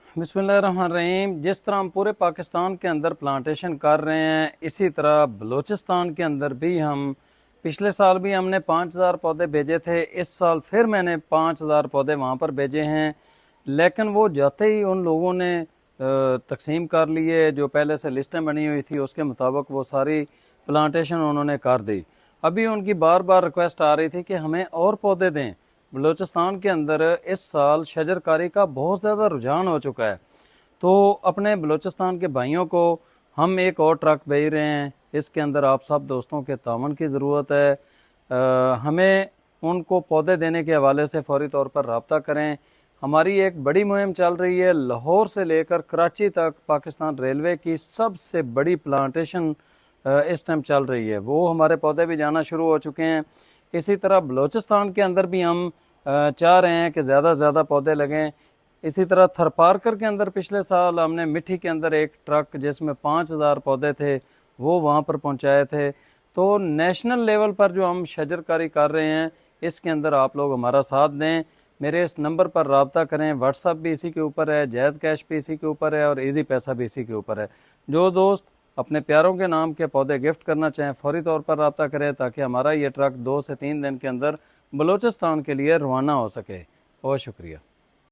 बिस्मिल्लाहिर्रहमानिर्रहीम। जिस तरह हम पूरे पाकिस्तान के अंदर प्लांटेशन कर रहे हैं, इसी तरह बलूचिस्तान के अंदर भी हम पिछले साल भी हमने 5000 पौधे भेजे थे। इस साल फिर मैंने 5000 पौधे वहाँ पर भेजे हैं, लेकिन वो जाते ही उन लोगों ने तकसीम कर लिए। जो पहले से लिस्टें बनी हुई थी उसके मुताबिक वो सारी प्लांटेशन उन्होंने कर दी। अभी उनकी बार बार रिक्वेस्ट आ रही थी कि हमें और पौधे दें। बलूचिस्तान के अंदर इस साल शजरकारी का बहुत ज़्यादा रुझान हो चुका है, तो अपने बलूचिस्तान के भाइयों को हम एक और ट्रक भेज रहे हैं। इसके अंदर आप सब दोस्तों के तावन की ज़रूरत है। हमें उनको पौधे देने के हवाले से फौरी तौर पर रब्ता करें। हमारी एक बड़ी मुहिम चल रही है, लाहौर से लेकर कराची तक पाकिस्तान रेलवे की सबसे बड़ी प्लांटेशन इस टाइम चल रही है। वो हमारे पौधे भी जाना शुरू हो चुके हैं। इसी तरह बलूचिस्तान के अंदर भी हम चाह रहे हैं कि ज़्यादा से ज़्यादा पौधे लगें। इसी तरह थरपारकर के अंदर पिछले साल हमने मिट्टी के अंदर एक ट्रक जिसमें 5000 पौधे थे वो वहाँ पर पहुँचाए थे। तो नेशनल लेवल पर जो हम शजरकारी कर रहे हैं, इसके अंदर आप लोग हमारा साथ दें। मेरे इस नंबर पर रब्ता करें। व्हाट्सअप भी इसी के ऊपर है, जायज़ कैश भी इसी के ऊपर है और ईजी पैसा भी इसी के ऊपर है। जो दोस्त अपने प्यारों के नाम के पौधे गिफ्ट करना चाहें फौरी तौर पर रब्ता करें, ताकि हमारा ये ट्रक 2 से 3 दिन के अंदर बलूचिस्तान के लिए रवाना हो सके। बहुत शुक्रिया।